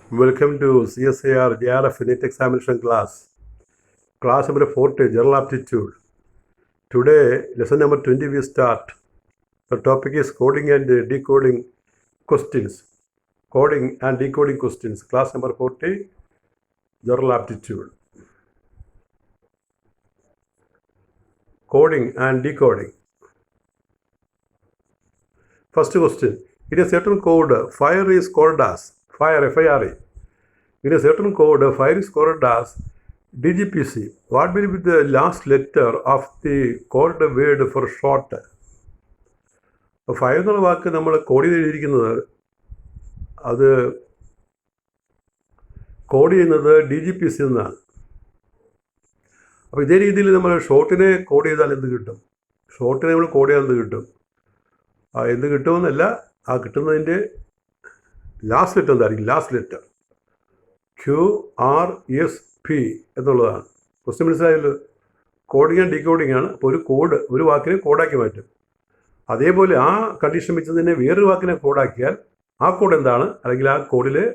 Welcome to CSIR JRF NET examination class number 40, General Aptitude. Today, lesson number 20 we start. The topic is coding and decoding questions. Coding and decoding questions. Class number 40, General Aptitude. Coding and decoding. First question. In a certain code, fire is called as fire, F-I-R-E. In a certain code, fire is called as DGPC. What will be the last letter of the code word for short? Fire എന്നുള്ള വാക്ക് നമ്മൾ code ചെയ്തിരിക്കുന്നത് അത് code ചെയ്യുന്നത് DGPC എന്നാണ്. അപ്പോൾ ഇതേ രീതിയിൽ നമ്മൾ ഷോർട്ടിനെ കോഡ് ചെയ്താൽ എന്ത് കിട്ടും? ഷോർട്ടിനെ നമ്മൾ കോഡ് ചെയ്യാൻ എന്ത് കിട്ടും? എന്ത് കിട്ടുമെന്നല്ല, ആ കിട്ടുന്നതിൻ്റെ ലാസ്റ്റ് ലെറ്റർ എന്തായിരിക്കും? ലാസ്റ്റ് ലെറ്റർ QRSP എന്നുള്ളതാണ്. ക്വസ്റ്റ്യൻ മനസ്സിലായല്ലോ. കോഡിങ് ആൻഡ് ഡീകോഡിങ് ആണ്. അപ്പോൾ ഒരു കോഡ്, ഒരു വാക്കിനെ കോഡാക്കി മാറ്റും. അതേപോലെ ആ കണ്ടീഷൻ വെച്ച് തന്നെ വേറൊരു വാക്കിനെ കോഡാക്കിയാൽ ആ കോഡ് എന്താണ്, അല്ലെങ്കിൽ ആ കോഡിലെ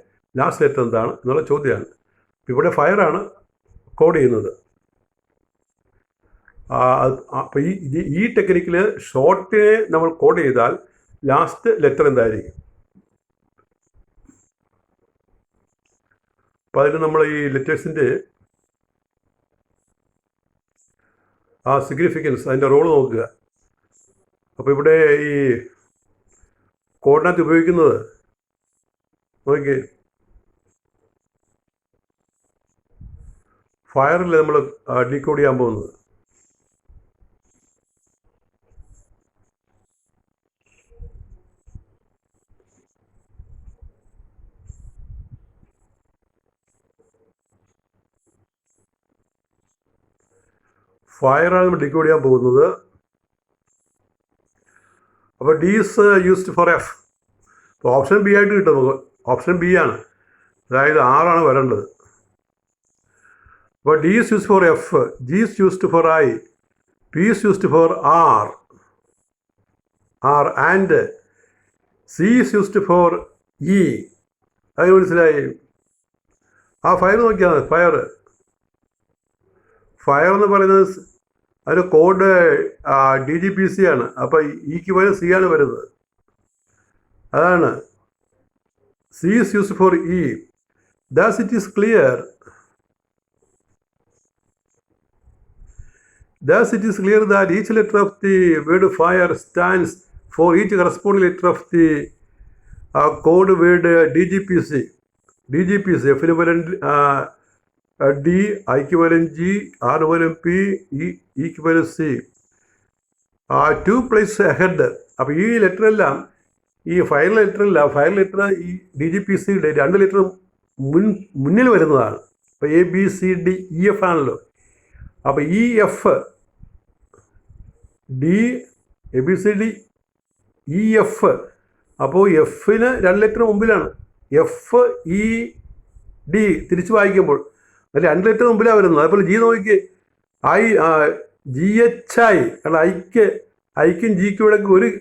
ലാസ്റ്റ് ലെറ്റർ എന്താണ് എന്നുള്ള ചോദ്യമാണ്. ഇവിടെ ഫയറാണ് കോഡ് ചെയ്യുന്നത്. അപ്പോൾ ഈ ടെക്നിക്കിൽ ഷോർട്ടിനെ നമ്മൾ കോഡ് ചെയ്താൽ ലാസ്റ്റ് ലെറ്റർ എന്തായിരിക്കും? അപ്പോൾ അതിന് നമ്മൾ ഈ ലെറ്റേഴ്സിൻ്റെ ആ സിഗ്നിഫിക്കൻസ്, അതിൻ്റെ റോള് നോക്കുക. അപ്പോൾ ഇവിടെ ഈ കോഡിനകത്ത് ഉപയോഗിക്കുന്നത് നോക്കിയേ, ഫയറിൽ നമ്മൾ ഡീകോഡ് ചെയ്യാൻ പോകുന്നത്. ഫയറാണ് നമ്മൾ ഡീകോഡ് ചെയ്യാൻ പോകുന്നത്. അപ്പോൾ D is used for F. അപ്പോൾ ഓപ്ഷൻ ബി ആയിട്ട് കിട്ടും നമുക്ക്. ഓപ്ഷൻ ബി ആണ്, അതായത് ആറാണ് വരേണ്ടത്. അപ്പോൾ D is used for F, G is used for I, P is used for R and C is used for E. അത് മനസ്സിലായി? ആ ഫയർ നോക്കിയാൽ മതി. ഫയർ എന്ന് പറയുന്നത് അതിൻ്റെ കോഡ് DGPC ആണ്. അപ്പോൾ ഇക്ക് പകരം സി ആണ് വരുന്നത്. അതാണ് C is used for E. Das it is clear. Thus it is clear that each letter of the word fire stands for each corresponding letter of the code word DGPC. എഫിന് പകരം D, ഐക്ക് പകരം G, ആറിന് പകരം P, ഇക്ക് പകരം C. 2 places ahead. അപ്പോൾ ഈ ലെറ്ററെല്ലാം ഈ ഫയർ ലെറ്ററല്ല, ഫയർ ലെറ്റർ ഈ DGPCയുടെ 2 ലെറ്റർ മുന്നിൽ വരുന്നതാണ്. അപ്പോൾ ABCDEF ആണല്ലോ. അപ്പോൾ EF ഡി ABCDEF. അപ്പോൾ എഫിന് 2 ലെറ്റർ മുമ്പിലാണ്. FED തിരിച്ച് വായിക്കുമ്പോൾ അതിൽ 2 ലെറ്റർ മുമ്പിലാണ് വരുന്നത്. അതുപോലെ ജി നോക്കി, GHI. കാരണം ഐക്കും ജിക്കും ഇവിടെ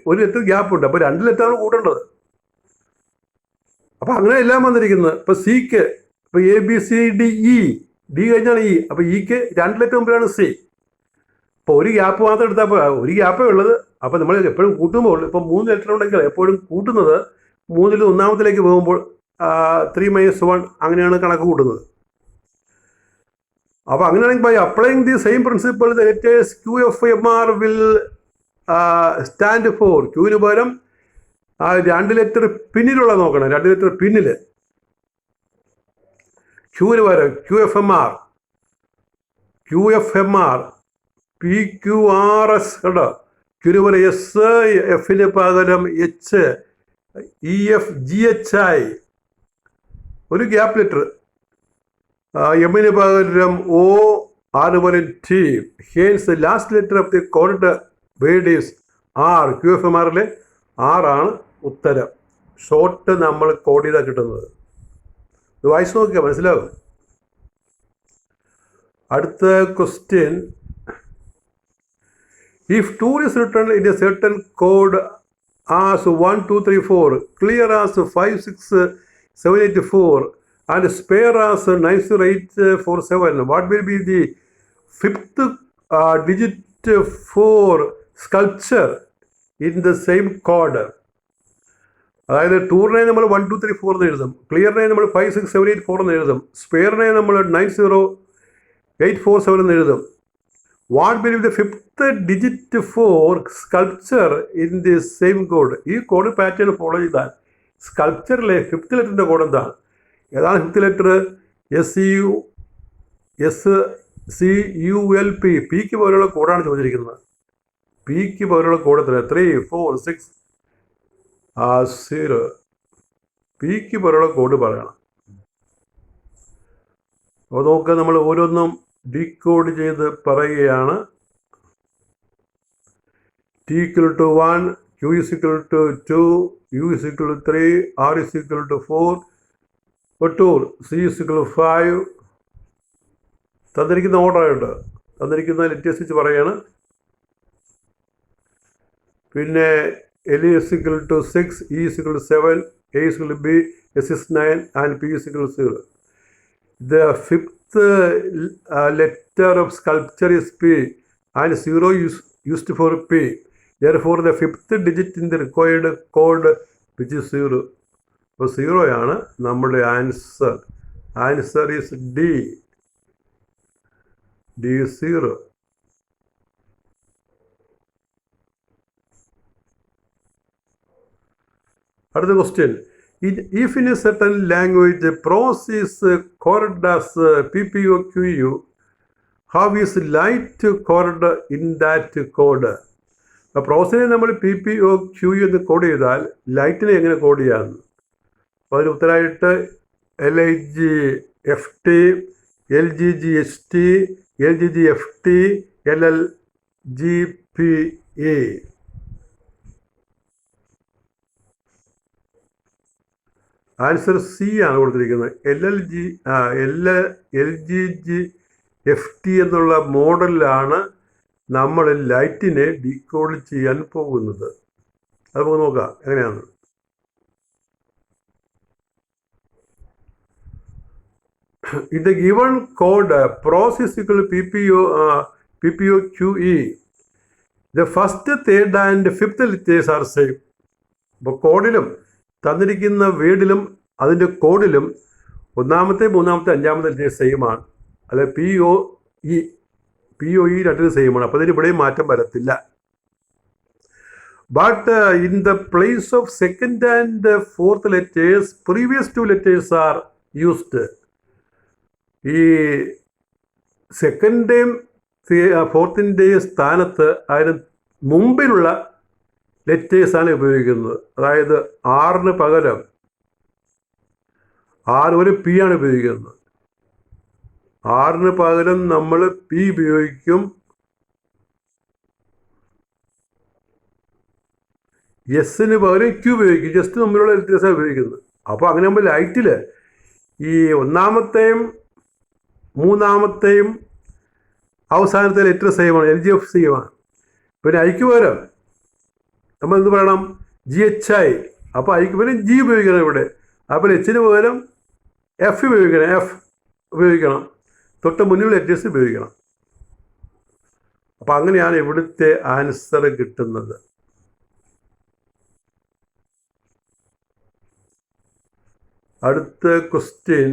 ഒരു ലെറ്റർ ഗ്യാപ്പ് ഉണ്ട്. അപ്പോൾ 2 ലെറ്ററാണ് കൂട്ടേണ്ടത്. അപ്പോൾ അങ്ങനെ എല്ലാം വന്നിരിക്കുന്നത്. ഇപ്പോൾ സിക്ക് ഇപ്പോൾ ABCDE, ഡി കഴിഞ്ഞാണ് ഇ. അപ്പോൾ ഇക്ക് 2 ലെറ്റർ മുമ്പിലാണ് സി. അപ്പോൾ ഒരു ഗ്യാപ്പ് മാത്രം എടുത്താൽ ഒരു ഗ്യാപ്പേ ഉള്ളത്. അപ്പോൾ നമ്മൾ എപ്പോഴും കൂട്ടുമ്പോൾ ഇപ്പോൾ 3 ലെറ്റർ ഉണ്ടെങ്കിൽ എപ്പോഴും കൂട്ടുന്നത് 3-ൽ 1-ാമത്തിലേക്ക് പോകുമ്പോൾ 3 - 1 അങ്ങനെയാണ് കണക്ക് കൂട്ടുന്നത്. അപ്പോൾ അങ്ങനെയാണെങ്കിൽ by applying the same principle the letters QFMR will stand for. ക്യൂവിന് പകരം 2 ലെറ്റർ പിന്നിലുള്ള നോക്കണം. 2 ലെറ്റർ പിന്നിൽ ക്യൂവിന് പകരം QFMR, PQRS കണ്ടോ. ക്യൂവിന് പകരം S, എഫിന് പകരം H, EF, GHI. ഒരു ഗ്യാപ്പ് ലെറ്റർ. എമ്മിന് പകരം O, ആറിന് പകരം T. Hence last letter of the code word is R. QFMRലെ R ആണ് ഉത്തരം. ഷോർട്ട് നമ്മൾ കോഡ് ചെയ്താൽ കിട്ടുന്നത്. ഇത് വായിച്ച് നോക്കിയാൽ മനസ്സിലാവും. അടുത്ത question. If 2 is written in a certain code as 1, 2, 3, 4, clear as 5, 6, 7, 8, 4, and spare as 90847. What will be the fifth digit for sculpture in the same code? അതായത് ടൂറിനെ നമ്മൾ 1 2 3 4 എന്ന് എഴുതും, ക്ലിയറിനെ നമ്മൾ 5 6 7 8 4 എന്ന് എഴുതും, സ്പെയറിനെ നമ്മൾ 90847 എന്ന് എഴുതും. What will be the fifth digit for sculpture in the same code? ഈ കോഡ് പാറ്റേൺ ഫോളോ ചെയ്താൽ സ്കൾപ്ചറിലെ ഫിഫ്ത്ത് ലെറ്ററിൻ്റെ കോഡ് എന്താണ്? ഏതാണ് ഫിഫ്ത്ത് ലെറ്റർ? SCULP. പിക്ക് പോലുള്ള കോഡാണ് ചോദിച്ചിരിക്കുന്നത്. പിക്ക് പോലുള്ള കോഡ് എത്ര? 3 4 6 0. പിക്ക് പോലുള്ള കോഡ് പറയണം. അപ്പോൾ നോക്കുക, നമ്മൾ ഓരോന്നും ഡീകോഡ് ചെയ്ത് പറയുകയാണ്. T = 1, Q = 2, U = 3, R = 4, 2, C = 5. തന്നിരിക്കുന്ന ഓർഡറായിട്ട് തന്നിരിക്കുന്ന ലെറ്റേഴ്സ് വെച്ച് പറയുകയാണ്. പിന്നെ L = 6, E = 7, A = B, S is 9, and P = 0. The fifth letter of sculpture is P, and 0 is used for P. Therefore, the fifth digit in the required code, which is 0. അപ്പോൾ 0 ആണ് നമ്മുടെ answer. Answer is D. D is 0. അടുത്ത question. If in a certain language prose is coded as PPOQU, how is light coded in that code? അപ്പോൾ പ്രോസിനെ നമ്മൾ PPOQU എന്ന് code ചെയ്താൽ ലൈറ്റിനെ എങ്ങനെ code ചെയ്യാമെന്ന്. അപ്പോൾ അതിന് ഉത്തരമായിട്ട് LIGFT, LGGHT, LGGFT, LLGPA. Answer C ആണ് കൊടുത്തിരിക്കുന്നത്. LGGFT എന്നുള്ള മോഡലിലാണ് നമ്മൾ ലൈറ്റിനെ ഡീകോഡ് ചെയ്യാൻ പോകുന്നത്. അത് നമുക്ക് നോക്കാം എങ്ങനെയാണ്. In the given code, prose is equal to PPOQE. The first, third and fifth letters are same. അപ്പോൾ കോഡിലും തന്നിരിക്കുന്ന വേർഡിലും അതിൻ്റെ കോഡിലും ഒന്നാമത്തെ മൂന്നാമത്തെ അഞ്ചാമത്തെ ലെറ്റേഴ്സ് സെയിം ആണ്. അല്ലെ POE രണ്ടിനും സെയിം ആണ്. അപ്പോൾ അതിന് ഇവിടെയും മാറ്റം വരത്തില്ല. But in the place of second and fourth letters previous 2 letters are used. ഈ സെക്കൻഡിൻ്റെയും ഫോർത്തിൻ്റെയും സ്ഥാനത്ത് അതിന് മുമ്പിലുള്ള ലെറ്റേഴ്സാണ് ഉപയോഗിക്കുന്നത്. അതായത് ആറിന് പകരം ഒരു P ആണ് ഉപയോഗിക്കുന്നത്. ആറിന് പകരം നമ്മൾ P ഉപയോഗിക്കും. എസിന് പകരം Q ഉപയോഗിക്കും. ജസ്റ്റ് തമ്മിലുള്ള ലെറ്റേഴ്സാണ് ഉപയോഗിക്കുന്നത്. അപ്പോൾ അങ്ങനെ ആകുമ്പോൾ ലൈറ്റിൽ ഈ ഒന്നാമത്തെയും മൂന്നാമത്തെയും അവസാനത്തെ ലെറ്റർ സെയിമാണ്, LGF സെയിമാണ്. പിന്നെ ഐക്ക് പകരം നമ്മൾ എന്ത് പറയണം? GHI. അപ്പോൾ ഐക്ക് പകരം G ഉപയോഗിക്കണം ഇവിടെ. അപ്പോൾ എച്ചിന് പകരം F ഉപയോഗിക്കണം. തൊട്ട് മുന്നിലുള്ള ലെറ്റേഴ്സ് ഉപയോഗിക്കണം. അപ്പോൾ അങ്ങനെയാണ് ഇവിടുത്തെ ആൻസർ കിട്ടുന്നത്. അടുത്ത question.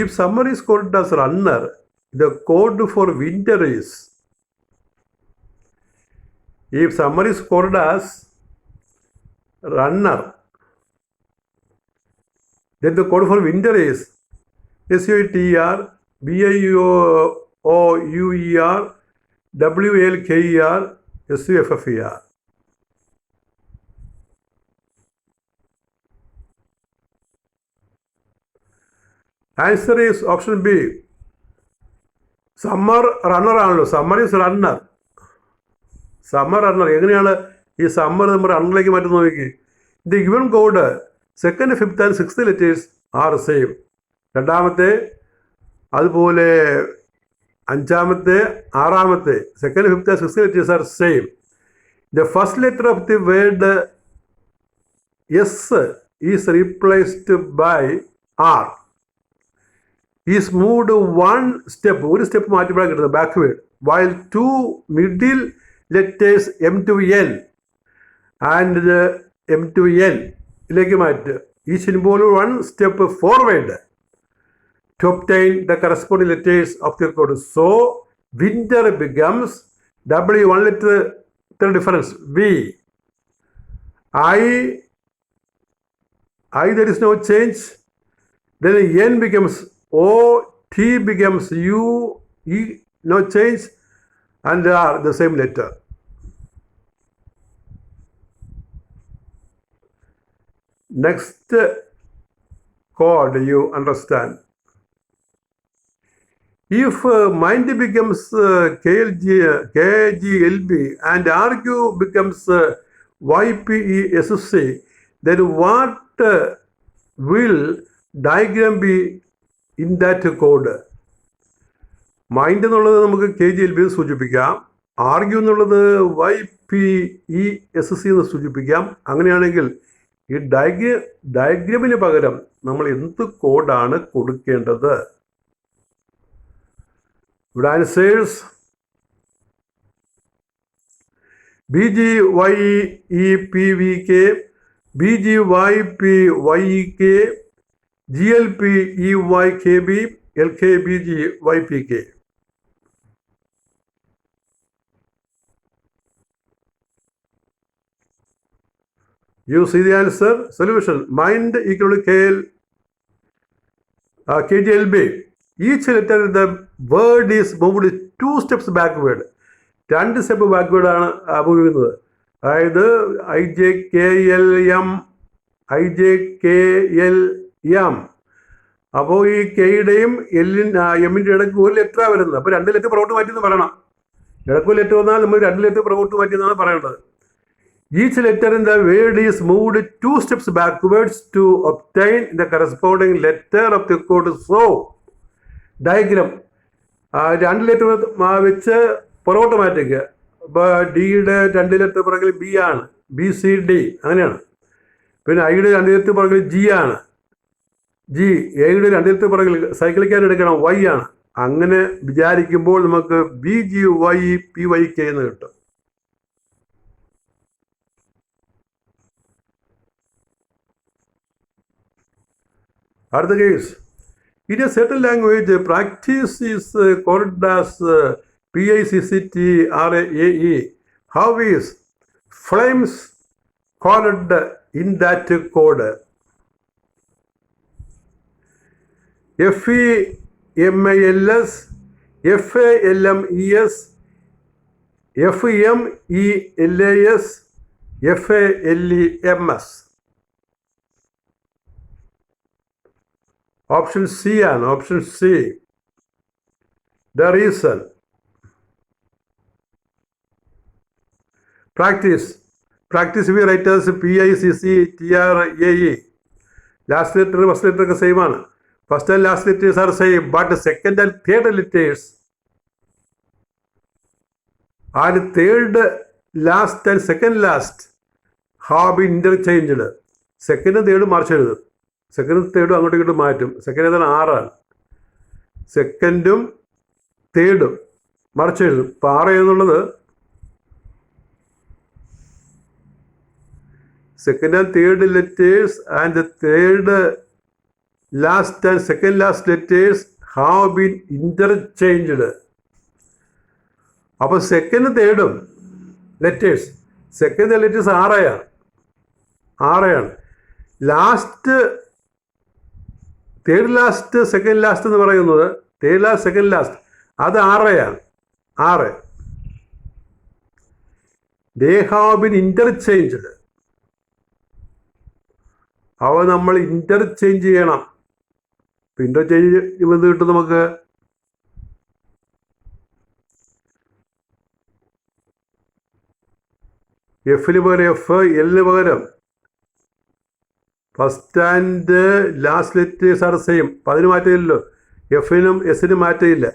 If summer is coded as runner, the code for winter is. If summer is coded as runner, then the code for winter is SUITR, BIOUER, WLKER, SUFFER. Answer is option B. Summer runner ആണല്ലോ. Summer is runner. Summer runner. എങ്ങനെയാണ് ഈ summer നമ്മൾ റണ്ണറിലേക്ക് മാറ്റുന്ന നോക്കി. The given code second, fifth and sixth letters are same. രണ്ടാമത്തെ അതുപോലെ അഞ്ചാമത്തെ ആറാമത്തെ second, fifth and sixth letters are same. The first letter of the word S is replaced by R. Is moved one step, ഒരു step മാറ്റിപ്പോഴാണ് കിട്ടുന്നത് backward, while two middle letters M to L and M to L ിലേക്ക് മാറ്റുക. Is involve one step forward to obtain the corresponding letters of the code. So, winter becomes W, one letter difference, V. I there is no change. Then N becomes O, T becomes U, E, no change, and R, the same letter. Next code you understand. If mind becomes KGLB and RQ becomes YPESC, then what will diagram be in that code? Mind എന്നുള്ളത് നമുക്ക് KGLB എന്ന് സൂചിപ്പിക്കാം, argue എന്നുള്ളത് YPESC എന്ന് സൂചിപ്പിക്കാം. അങ്ങനെയാണെങ്കിൽ ഈ ഡയഗ്രമിന് പകരം നമ്മൾ എന്ത് കോഡാണ് കൊടുക്കേണ്ടത്? Good answers. BGYEPVK, BGYPYEK, GLPEYKB, LKBGYPK. You see the answer? Solution. Mind equal to KGLB. Each letter in the word is moved 2 steps backward. 2 step backward ആണ് പോകുന്നത്. അതായത് IJKLM. അപ്പോൾ ഈ കെയുടെയും എമ്മിൻ്റെ ഇടയ്ക്ക് ഒരു ലെറ്ററാണ് വരുന്നത്. അപ്പോൾ 2 ലെറ്റർ പുറകോട്ട് മാറ്റി എന്ന് പറയണം. ഇടയ്ക്ക് ലെറ്റർ വന്നാൽ നമ്മൾ 2 ലെറ്റർ പുറകോട്ട് മാറ്റി എന്നാണ് പറയേണ്ടത്. Each letter in the word is moved 2 steps backwards to obtain the corresponding letter of the code. So, diagram 2 letter വെച്ച് പുറകോട്ട് മാറ്റിക്കുക. ഇപ്പോൾ ഡിയുടെ 2 ലെറ്റർ പുറകിൽ ബി ആണ്, BCD അങ്ങനെയാണ്. പിന്നെ ഐയുടെ 2 ലെറ്റർ പുറകിൽ ജി ആണ്, ജി. എയുടെ 2 ലെറ്റർ പുറകിൽ സൈക്ലിക്കാൻ എടുക്കണം, Y ആണ്. അങ്ങനെ വിചാരിക്കുമ്പോൾ നമുക്ക് BGYPYK എന്ന് കിട്ടും. അടുത്ത case. In a certain language, practice is called as PICCTRAE. How is flames called in that code? FEMALS, FALMES, FEMELAS, FALEMS. Option C ആണ്. Option C. The reason. Practice we write as PICCTRAE. Last letter, first letter ഒക്കെ same ആണ്. First and last letters are same, but second and third letters and third last and second last have been interchanged. Second and third March എഴുതും, സെക്കൻഡും തേർഡും അങ്ങോട്ടും ഇങ്ങോട്ടും മാറ്റും. Second ഏതാണ്? 6 ആണ്. സെക്കൻഡും തേർഡും മറിച്ച് എഴുതും. ഇപ്പോൾ 6 എന്നുള്ളത് second and third letters and third last and second last letters have been interchanged. അപ്പോൾ സെക്കൻഡ് തേർഡും ലെറ്റേഴ്സ്, സെക്കൻഡ് ലെറ്റേഴ്സ് 6 ആണ്. Last third last second last എന്ന് പറയുന്നത്, തേർഡ് ലാസ്റ്റ് സെക്കൻഡ് ലാസ്റ്റ് അത് 6 ആണ്. 6. They have been interchanged. അവ നമ്മൾ interchange ചെയ്യണം. ഇൻ്റർചേഞ്ച് എന്ത് കിട്ടും നമുക്ക്? എഫിന് പകരം എഫ്, എല്ലിന് പകരം first and last letters are same. അപ്പം അതിന് മാറ്റമില്ലല്ലോ. എഫിനും എസിനും മാറ്റമില്ല.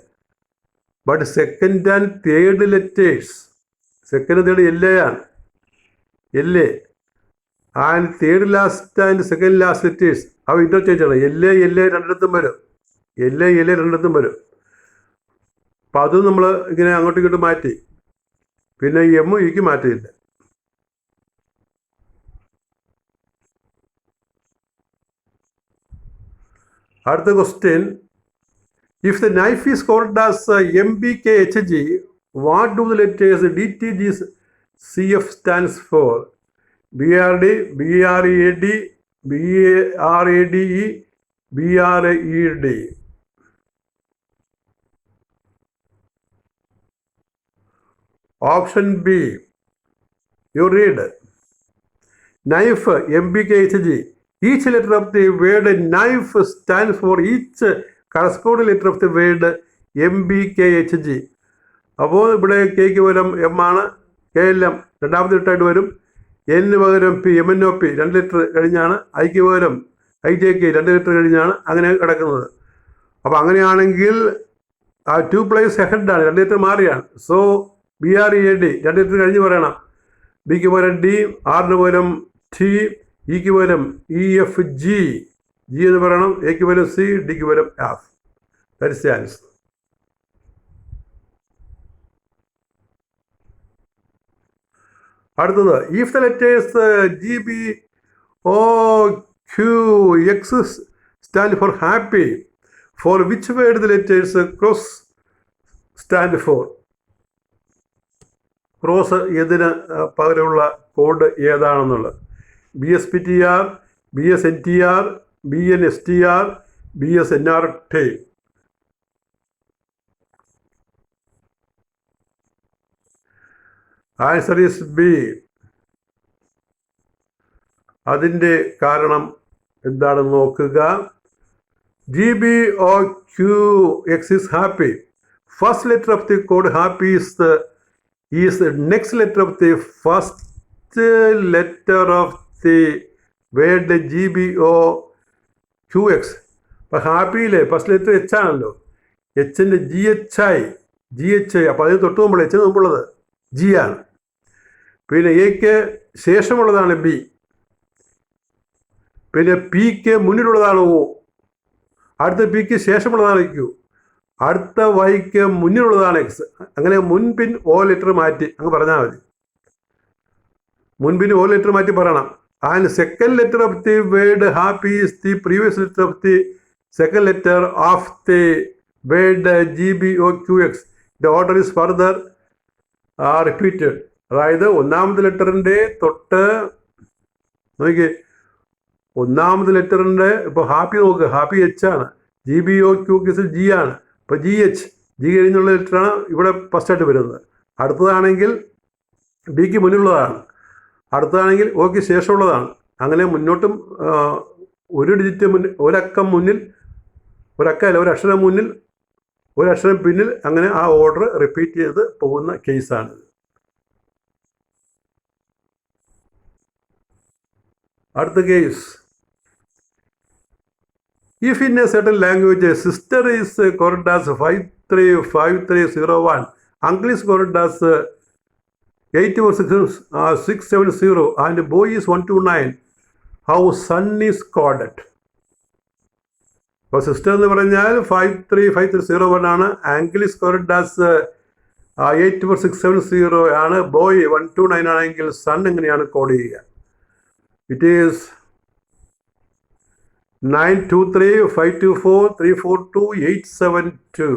But second and third letters, second third ആണ്, and third last and second last letters അവ ഇൻ്റർചേഞ്ച് ആണ്. എല്ല് രണ്ടിടത്തും വരും. എൽ രണ്ടിടത്തും വരും. അപ്പം അത് നമ്മൾ ഇങ്ങനെ അങ്ങോട്ടും ഇങ്ങോട്ടും മാറ്റി. പിന്നെ എമ്മും ഇക്ക് മാറ്റിയില്ല. അടുത്ത question, if the knife is called as MBKHG, what do the letters DTG CF stands for? BRD, BREAD, BRADE, BRED. Option B, you read. Knife, MBKHG. Each letter of the word knife stands for each corresponding letter of the word MBKHG. അപ്പോൾ ഇവിടെ cake പകരം M ആണ്, KLM രണ്ടാമത്തെ ലെറ്ററായിട്ട് വരും. എന്നിന് പകരം P, MNOP 2 letter കഴിഞ്ഞാണ്, ഐക്ക് പകരം IJK 2 ലെറ്റർ കഴിഞ്ഞാണ് അങ്ങനെ കിടക്കുന്നത്. അപ്പോൾ അങ്ങനെയാണെങ്കിൽ ആ 2 പ്ലേസ് ഹെഡാണ്, 2 ലെറ്റർ മാറിയാണ്. സോ BREAD 2 ലെറ്റർ കഴിഞ്ഞ് പറയണം. ബിക്ക് പകരം D, ആറിന് പകരം T, ഇക്ക് പകരം EFG, G എന്ന് പറയണം, എക്ക് പകരം C, ഡിക്ക് പകരം F. That is the answer. അടുത്തത്, if the letters GBOQX stand for happy, for which word the letters cross stand for? Cross ഏതിന് പകരമുള്ള കോഡ് ഏതാണെന്നുള്ളത്. BSPTR, BSNTR, BNSTR, BSNRT. Answer is B. അതിൻ്റെ കാരണം എന്താണെന്ന് നോക്കുക. GBOQX is happy. First letter of the code happy is the next letter of the first letter of the word GBOQX. അപ്പം ഹാപ്പിയിലെ first letter H ആണല്ലോ, Hൻ്റെ GHI. അപ്പോൾ അതിന് തൊട്ട് മുമ്പുള്ള H മുമ്പുള്ളത് G ആണ്. പിന്നെ എക്ക് ശേഷമുള്ളതാണ് B. പിന്നെ പിക്ക് മുന്നിലുള്ളതാണ് O. അടുത്ത പിക്ക് ശേഷമുള്ളതാണ് Q. അടുത്ത വൈക്ക് മുന്നിലുള്ളതാണ് X. അങ്ങനെ മുൻപിൻ O ലെറ്റർ മാറ്റി അങ്ങ് പറഞ്ഞാൽ മതി. മുൻപിന് O ലെറ്റർ മാറ്റി പറയണം. And second letter of the word happy is the previous letter of the second letter of the word GBOQX. The order is further repeated. അതായത് ഒന്നാമത്തെ ലെറ്ററിൻ്റെ തൊട്ട് നോക്കി, ഒന്നാമത്തെ ലെറ്ററിൻ്റെ ഇപ്പോൾ ഹാപ്പി നോക്കുക, ഹാപ്പി H ആണ്, GBOQX G ആണ്. അപ്പോൾ GH, G കഴിഞ്ഞുള്ള ലെറ്ററാണ് ഇവിടെ ഫസ്റ്റായിട്ട് വരുന്നത്. അടുത്തതാണെങ്കിൽ ബിക്ക് മുന്നിലുള്ളതാണ്, അടുത്തതാണെങ്കിൽ ഓക്ക് ശേഷമുള്ളതാണ്. അങ്ങനെ മുന്നോട്ടും ഒരു ഡിജിറ്റ് മുന്നിൽ, ഒരക്കം മുന്നിൽ, ഒരക്കമല്ല ഒരക്ഷരം മുന്നിൽ, ഒരക്ഷരം പിന്നിൽ, അങ്ങനെ ആ ഓർഡർ റിപ്പീറ്റ് ചെയ്ത് പോകുന്ന കേസാണ്. അടുത്ത case, if in a certain language sister is called as 535301, uncle is called as 84670 and boy is 129, how son is called? അപ്പോൾ സിസ്റ്റർ എന്ന് പറഞ്ഞാൽ 535301 ആണ്, ആങ്കിൾ ഇസ് കോൾഡ് ആസ് 84670 ആണ്, ബോയ് 129 ആണെങ്കിൽ സൺ എങ്ങനെയാണ് കോഡ് ചെയ്യുക? It is 923524342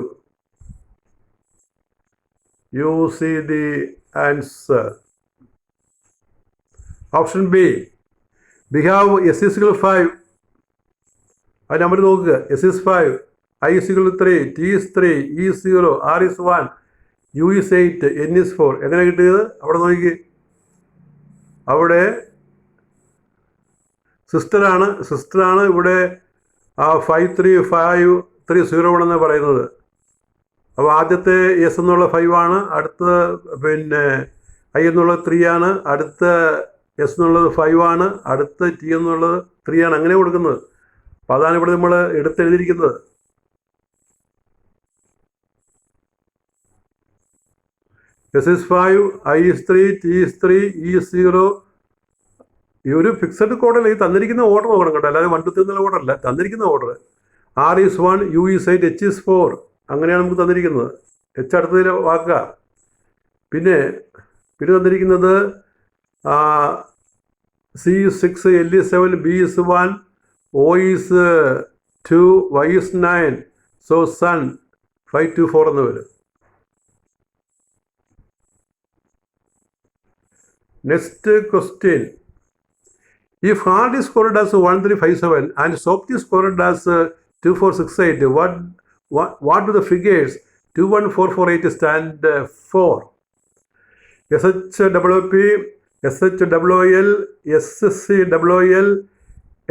You see the answer. Option B. We have S is equal to 5. ആ number നോക്കുക. S is 5, I is equal to 3, T is 3, E is 0, R is 1, U is 8, N is 4. എങ്ങനെ കിട്ടിയത്? അവിടെ നോക്കി, അവിടെ സിസ്റ്ററാണ് ഇവിടെ 53530 എന്ന് പറയുന്നത്. അപ്പോൾ ആദ്യത്തെ S എന്നുള്ള 5 ആണ്, അടുത്ത പിന്നെ I എന്നുള്ളത് 3 ആണ്, അടുത്ത S എന്നുള്ളത് 5 ആണ്, അടുത്ത T എന്നുള്ളത് 3 ആണ്, അങ്ങനെ കൊടുക്കുന്നത്. അപ്പോൾ അതാണ് ഇവിടെ നമ്മൾ എടുത്തെഴുതിയിരിക്കുന്നത്. S is 5, I is 3, T is 3, E is 0. ഈ ഒരു ഫിക്സഡ് കോഡല്ല, ഈ തന്നിരിക്കുന്ന ഓർഡർ നോക്കണം കേട്ടോ, അല്ലാതെ 1 2 3 എന്നുള്ള ഓർഡർ അല്ല, തന്നിരിക്കുന്ന order. R is 1, U is 8, H is 4. അങ്ങനെയാണ് നമുക്ക് തന്നിരിക്കുന്നത്. H അടുത്തതിൽ വാക്കുക. പിന്നെ തന്നിരിക്കുന്നത് C is 6, L is 7, B is 1, O is 2, Y is 9. So sun 5, 2, 4 എന്ന് വരും. Next question. If hard is scored as 1357 and soft is scored as 2468, what do the figures 21448 stand for? SHWP, SHWL, SCWL,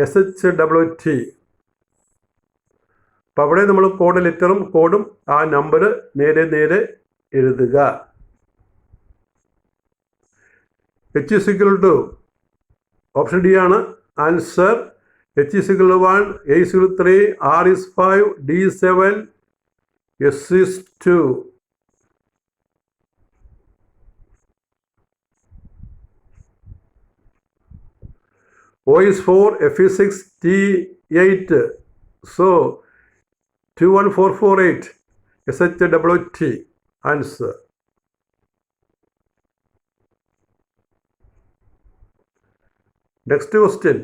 SHWT. അപ്പോൾ അവിടെ നമ്മൾ code ലെറ്ററും കോഡും ആ number നേരെ എഴുതുക. H is equal to option D ആണ് answer. H is equal to 1, A is equal to 3, R is 5, D is 7, S is 2. O is 4, F is 6, T 8. So 21448 SHWT answer. Next question.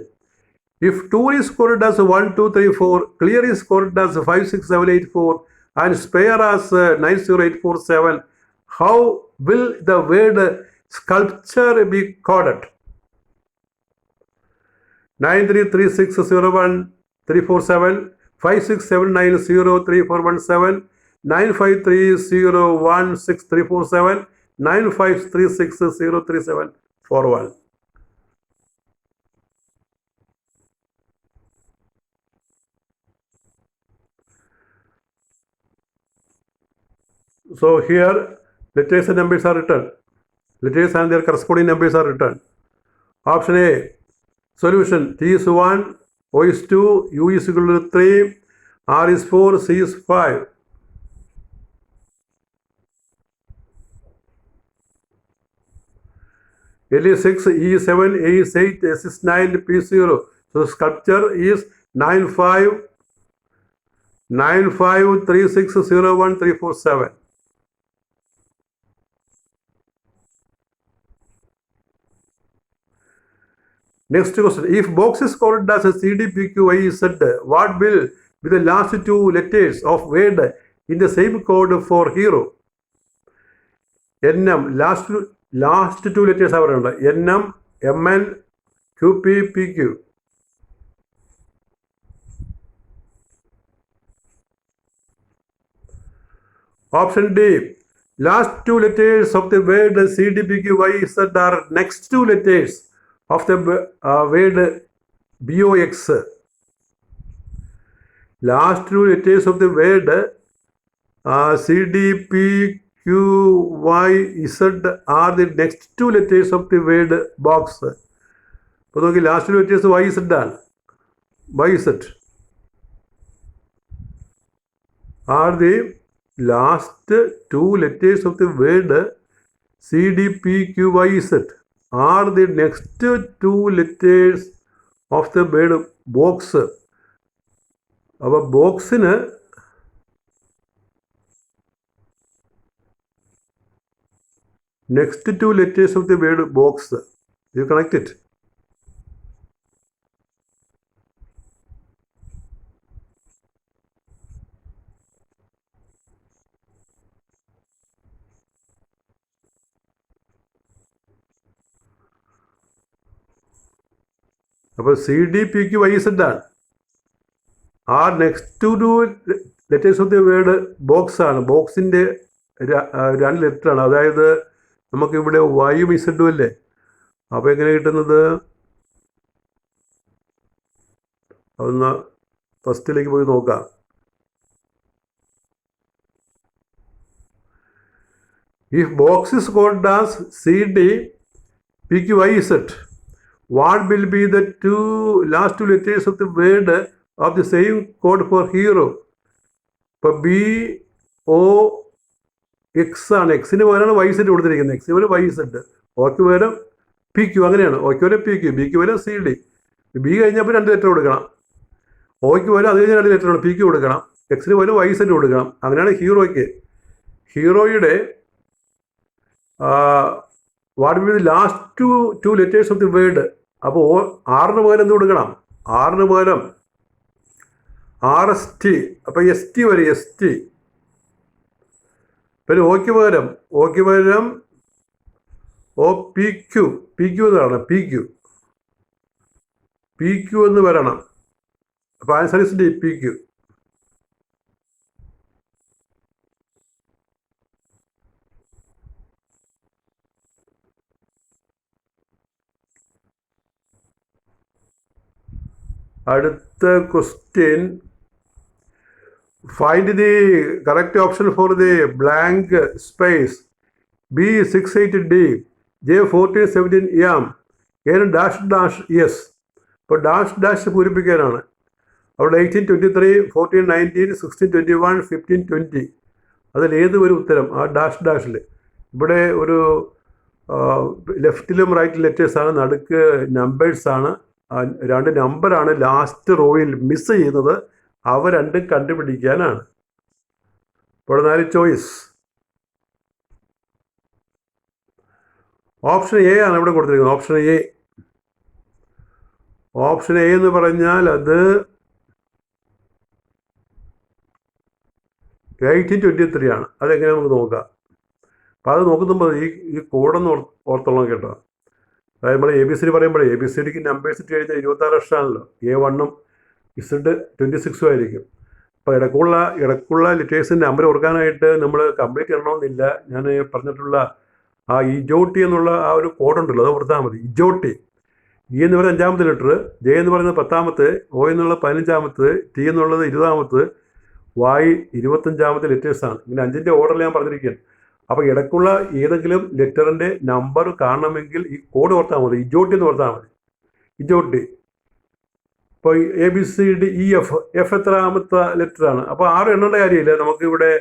If 2 is scored as 1, 2, 3, 4, clear is scored as 5, 6, 7, 8, 4, and spare as 9, 0, 8, 4, 7, how will the word sculpture be coded? 933601 347 567903417 95360163741. So here letters and numbers are written. Letters and their corresponding numbers are written. Option A. Solution. T is 1, O is 2, U is equal to 3, R is 4, C is 5. L is 6, E is 7, A is 8, S is 9, P is 0. So sculpture is 953601 Next question. If box is coded as a CDPQYZ, what will be the last two letters of word in the same code for hero? NM, last two letters are NM, MN, QP, PQ. Option D. Last two letters of the word CDPQYZ are next two letters of the word BOX. Last two letters of the word CDPQYZ are the next two letters of the word box. അപ്പോൾ നോക്കി last two letters YZ ആണ്. YZ are the last two letters of the word CDPQYZ are the next two letters of the word box. അപ്പോൾ ബോക്സിന് next two letters of the word box. You connect it. അപ്പോൾ CDPQYZ ആണ്. ആ next to letters of the word box ആണ്. ബോക്സിൻ്റെ രണ്ട് ലെറ്ററാണ്. അതായത് നമുക്കിവിടെ വൈയും ഇസഡും അല്ലേ. അപ്പോൾ എങ്ങനെ കിട്ടുന്നത്? അതൊന്ന് ഫസ്റ്റിലേക്ക് പോയി നോക്കാം. If box is called as CDPQYZ, what will be the last two letters of the word of the same code for hero? ഇപ്പോൾ BOX ആണ്. എക്സിന് പകരമാണ് YZ കൊടുത്തിരിക്കുന്നത്. എക്സിന് പകരം YZ, ഓക്ക് പകരം PQ, അങ്ങനെയാണ്. ഓക്ക് പകരം PQ, ബിക്ക് പകരം CD. ബി കഴിഞ്ഞപ്പോൾ രണ്ട് ലെറ്റർ കൊടുക്കണം. ഓയ്ക്ക് പോലും അത് കഴിഞ്ഞ രണ്ട് ലെറ്ററാണ്, പിക്ക് കൊടുക്കണം. എക്സിന് പോലും വൈ സെറ്റ് കൊടുക്കണം. അങ്ങനെയാണ് ഹീറോയ്ക്ക്. ഹീറോയുടെ what will be the last two letters of the word. അപ്പോൾ ആറിന് പകരം എന്ത് കൊടുക്കണം? ആറിന് പകരം RST. അപ്പോൾ ST വരും, ST. പിന്നെ ഓയ്ക്ക് പകരം PQ എന്ന് പറയണം, PQ എന്ന് വരണം. അപ്പോൾ ആൻസർ ഇസ് ഡി, PQ. അടുത്ത question, find the correct option for the blank space. B68D, J1417M, N -. ഇപ്പോൾ ഡാഷ് പൂരിപ്പിക്കാനാണ്. അവിടെ 1823, 1419, 1621, 1520. അതിലേത് ഒരു ഉത്തരം ആ ഡാഷിൽ. ഇവിടെ ഒരു ലെഫ്റ്റിലും റൈറ്റ് ലെറ്റേഴ്സാണ്, നടുക്ക് നമ്പേഴ്സാണ്. രണ്ട് നമ്പറാണ് ലാസ്റ്റ് റോയിൽ മിസ് ചെയ്യുന്നത്. അവ രണ്ടും കണ്ടുപിടിക്കാനാണ്. ഇപ്പോൾ 4 ചോയ്സ്. ഓപ്ഷൻ എ ആണ് ഇവിടെ കൊടുത്തിരിക്കുന്നത്. ഓപ്ഷൻ എ എന്ന് പറഞ്ഞാൽ അത് 1823 ആണ്. അതെങ്ങനെ നമുക്ക് നോക്കാം. അപ്പോൾ അത് നോക്കുമ്പോൾ ഈ കോഡൊന്ന് ഓർത്തോളം കേട്ടോ. അതായത് നമ്മൾ ABCD പറയുമ്പോൾ ABCDക്ക് നമ്പേഴ്സ് ഇട്ട് കഴിഞ്ഞാൽ 26 വർഷമാണല്ലോ. A1 Z26 ആയിരിക്കും. അപ്പോൾ ഇടക്കുള്ള ലിറ്റേഴ്സിൻ്റെ നമ്പർ ഓർക്കാനായിട്ട് നമ്മൾ കംപ്ലീറ്റ് ചെയ്യണമെന്നില്ല. ഞാൻ പറഞ്ഞിട്ടുള്ള ആ ഇജോട്ടി എന്നുള്ള ആ ഒരു കോഡുണ്ടല്ലോ, അത് ഓർത്താൽ മതി. ഇജോട്ടി. E എന്ന് പറയുന്നത് 5ാമത്തെ ലെറ്റർ, J എന്ന് പറയുന്നത് 10ാമത്തെ, O എന്നുള്ളത് 15ാമത്തെ, T എന്നുള്ളത് 20ാമത്തെ, Y 25ാമത്തെ ലെറ്റേഴ്സാണ്. ഇങ്ങനെ 5ൻ്റെ ഓർഡറിൽ ഞാൻ പറഞ്ഞിരിക്കുകയാണ്. അപ്പോൾ ഇടയ്ക്കുള്ള ഏതെങ്കിലും ലെറ്ററിൻ്റെ നമ്പർ കാണണമെങ്കിൽ ഈ കോഡ് ഓർത്താൽ മതി, ഇജോട്ടി എന്ന് ഓർത്താൽ മതി. ഇജോട്ടി. ഇപ്പോൾ ABCDEF, F എത്രാമത്തെ ലെറ്ററാണ്? അപ്പോൾ 6 എണ്ണേണ്ട കാര്യമില്ല. നമുക്കിവിടെ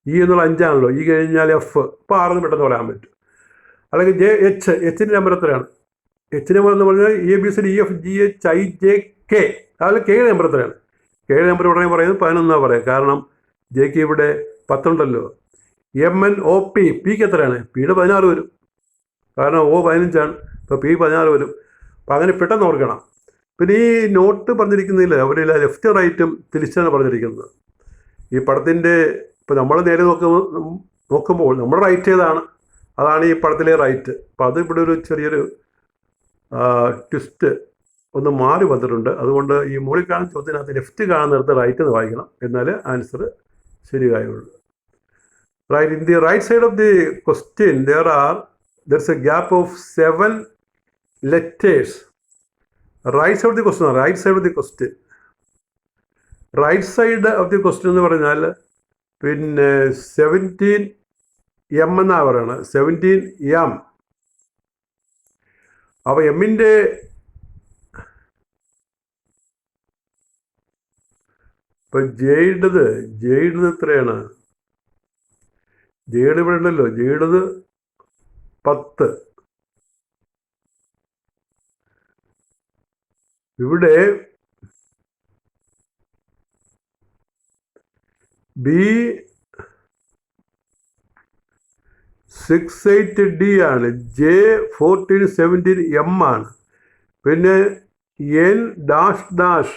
E എന്നുള്ള 5 ആണല്ലോ. E കഴിഞ്ഞാൽ F, അപ്പോൾ 6 പെട്ടെന്ന് പറയാൻ പറ്റും. അല്ലെങ്കിൽ Hൻ്റെ നമ്പർ എത്രയാണ്? Hൻ്റെ നമ്പർ എന്ന് പറഞ്ഞാൽ ABCDEFGHIJK. അതിൽ Kയുടെ നമ്പർ എത്രയാണ്? Kയുടെ നമ്പർ ഉടനെ പറയുന്നത് 11 പറയാം. കാരണം Jക്ക് ഇവിടെ 10 ഉണ്ടല്ലോ. MNOP, Pക്ക് എത്രയാണ്? Pയുടെ 16 വരും. കാരണം O 15ആണ്, ഇപ്പോൾ P 16 വരും. അപ്പോൾ അങ്ങനെ പെട്ടെന്ന് ഓർക്കണം. പിന്നെ ഈ നോട്ട് പറഞ്ഞിരിക്കുന്നതിൽ അവരിൽ ലെഫ്റ്റ് റൈറ്റും തിരിച്ചാണ് പറഞ്ഞിരിക്കുന്നത്. ഈ പടത്തിൻ്റെ ഇപ്പോൾ നമ്മൾ നേരെ നോക്കുമ്പോൾ നമ്മുടെ റൈറ്റ് ഏതാണ്, അതാണ് ഈ പടത്തിലെ റൈറ്റ്. അപ്പോൾ അത് ഇവിടെ ഒരു ചെറിയൊരു ട്വിസ്റ്റ് ഒന്ന് മാറി വന്നിട്ടുണ്ട്. അതുകൊണ്ട് ഈ മുകളിൽ കാണുന്ന ചോദ്യത്തിനകത്ത് ലെഫ്റ്റ് കാണുന്നിടത്ത് റൈറ്റ് എന്ന് വായിക്കണം, എന്നാൽ answer ശരിയായുള്ളൂ. Right, in the right side of the question there's a gap of 7 letters. Right side of the question എന്ന് പറഞ്ഞാൽ പിന്നെ 17M എന്നാണ് പറയുന്നത്. 17M. അപ്പോൾ എമ്മിൻ്റെ ഇപ്പം ജെയ്ഡത് എത്രയാണ്? ജെയ്ഡ് ഇവിടെ ഉണ്ടല്ലോ. ജെയ്ഡത് 10. ഇവിടെ B68D ആണ്. J1417M ആണ്. പിന്നെ N -5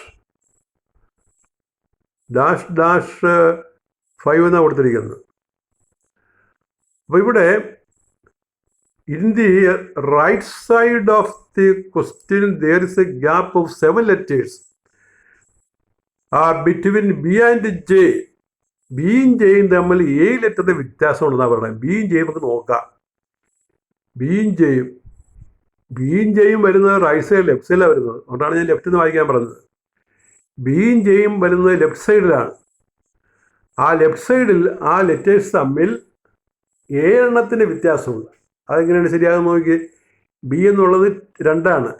എന്നാണ് കൊടുത്തിരിക്കുന്നത്. അപ്പോൾ ഇവിടെ in the right side of the question there is a gap of 7 letters between B and J. ബിയും ജെയും തമ്മിൽ 7 ലെറ്ററിൻ്റെ വ്യത്യാസമുണ്ടെന്നാണ് പറയുന്നത്. ബിയും ജെയും നമുക്ക് നോക്കാം. ബിയും ജെയും വരുന്നത് റൈറ്റ് സൈഡ്, ലെഫ്റ്റ് സൈഡിലാണ് വരുന്നത്. അതുകൊണ്ടാണ് ഞാൻ ലെഫ്റ്റിൽ നിന്ന് വായിക്കാൻ പറഞ്ഞത്. ബിയും ജെയും വരുന്നത് ലെഫ്റ്റ് സൈഡിലാണ്. ആ ലെഫ്റ്റ് സൈഡിൽ ആ ലെറ്റേഴ്സ് തമ്മിൽ 7 എണ്ണത്തിൻ്റെ വ്യത്യാസമുണ്ട്. അതെങ്ങനെയാണ് ശരിയാകുന്ന നോക്കി. ബി എന്നുള്ളത് 2 ആണ്,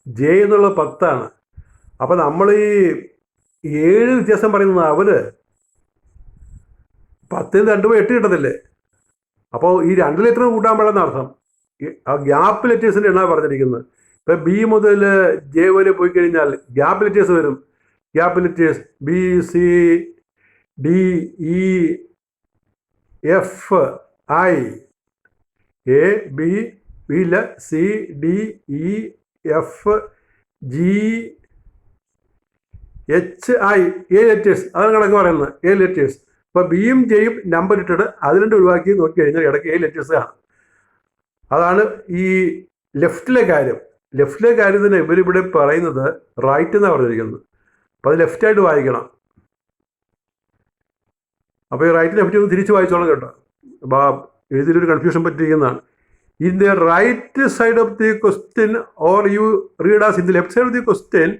ജെ എന്നുള്ളത് 10 ആണ്. അപ്പോൾ നമ്മൾ ഈ 7 വ്യത്യാസം പറയുന്നത് അവർ 10 2 8 കിട്ടത്തില്ലേ. അപ്പോൾ ഈ 2 ലെറ്റർ കൂട്ടാൻ പാടില്ലെന്ന് അർത്ഥം. ആ ഗ്യാപ്പ് ലെറ്റേഴ്സിൻ്റെ എണ്ണ പറഞ്ഞിരിക്കുന്നത്. ഇപ്പം ബി മുതൽ ജെ വരെ പോയി കഴിഞ്ഞാൽ ഗ്യാപ്പ് ലെറ്റേഴ്സ് വരും. gap letters B, C, D, E, F, I, A, B, C, D, E, F, G, H, I, A letters അതാണ് കണക്ക് പറയുന്നത്. A letters. അപ്പോൾ ബിയും ജെയും നമ്പർ ഇട്ടിട്ട് അതിലുണ്ട് ഒഴിവാക്കി നോക്കി കഴിഞ്ഞാൽ ഇടയ്ക്ക് A ലെറ്റേഴ്സ് കാണും. അതാണ് ഈ ലെഫ്റ്റിലെ കാര്യം. ലെഫ്റ്റിലെ കാര്യത്തിന് ഇവരിവിടെ പറയുന്നത് റൈറ്റ് എന്നാണ് പറഞ്ഞിരിക്കുന്നത്. അപ്പോൾ അത് ലെഫ്റ്റായിട്ട് വായിക്കണം. അപ്പോൾ ഈ റൈറ്റ് ലെഫ്റ്റ് ഒന്ന് തിരിച്ച് വായിച്ചോളാം കേട്ടോ. അപ്പോൾ എഴുതിയിലൊരു കൺഫ്യൂഷൻ പറ്റിയിരിക്കുന്നതാണ്. In the right side of the question or you read as in the left side of the question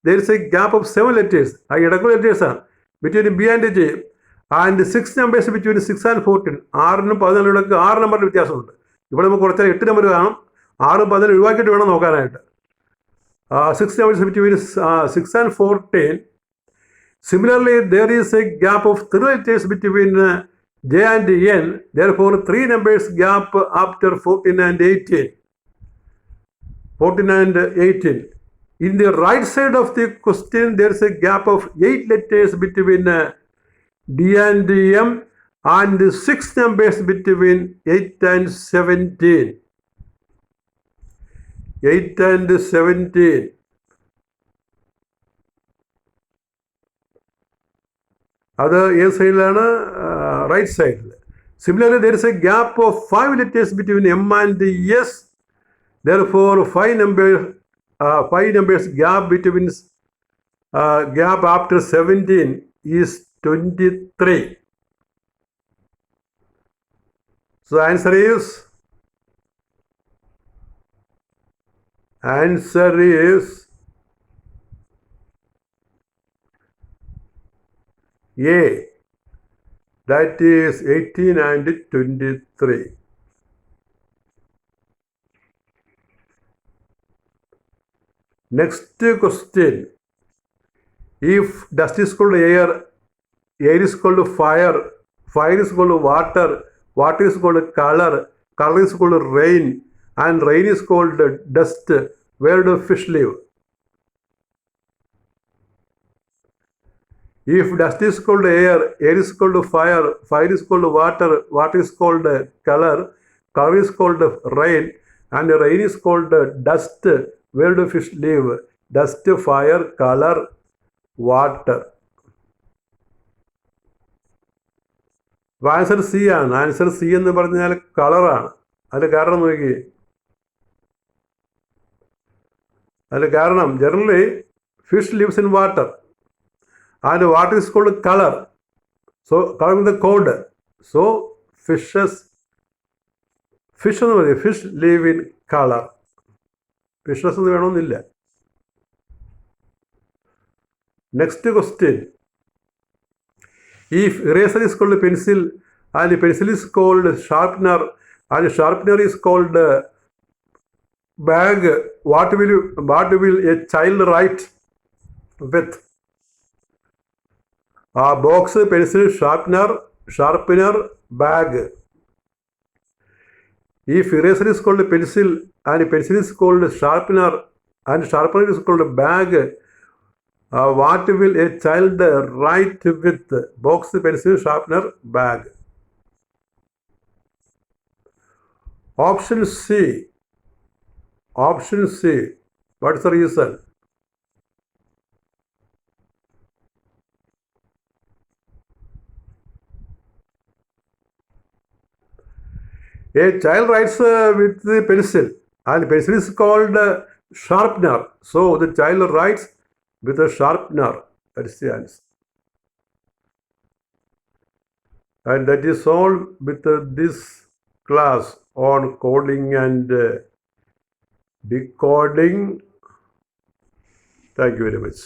there is a gap of 7 letters. ആ ഇടയ്ക്കുള്ള ലെറ്റേഴ്സാണ് between B and J and 6 numbers between 6 and 14. 6നും 14 6 നമ്പറിൻ്റെ വ്യത്യാസമുണ്ട്. ഇവിടെ നമുക്ക് കുറച്ചാൽ 8 number കാണും. 6 14 ഒഴിവാക്കിയിട്ട് വേണം നോക്കാനായിട്ട്. 6 numbers between 6 and 14. Similarly, there is a gap of 3 letters between J and N. Therefore, 3 numbers gap after 14 and 18. 14 and 18. In the right side of the question, there is a gap of 8 letters between D and M and 6 numbers between 8 and 17. 8 and 17. അത് ഏത് സൈഡിലാണ്? Right സൈഡിൽ. Similarly, there is a gap of 5 letters between M and S. Therefore, 5 numbers gap between gap after 17 is 23. So answer is A. That is 18 and 23. Next question. If dust is called air, air is called fire, fire is called water, water is called color, color is called rain, and rain is called dust, where do fish live? If dust is called air, air is called fire, fire is called water, water is called color, color is called rain, and rain is called dust, where do fish live? Dust, fire, color, water. Answer C ആണ്. Answer C എന്ന് പറഞ്ഞാൽ കളറാണ്. അതിന് കാരണം നോക്കി. അതിന് കാരണം generally fish lives in water and water is called colour. So colour in the code. So fish എന്ന് പറയും fish live in colour. Fishes എന്ന് വേണമെന്നില്ല. Next question. If eraser is called pencil and pencil is called sharpener and sharpener is called bag, what will a child write with? Box, pencil, sharpener, bag. If eraser is called pencil and pencil is called sharpener and sharpener is called bag, what will a child write with? Box, pencil, sharpener, bag. Option C. Option C. What's the reason? A child writes with the pencil and pencil is called sharpener. So the child writes with a sharpener. That is the answer. And that is all with this class on coding and decoding. Thank you very much.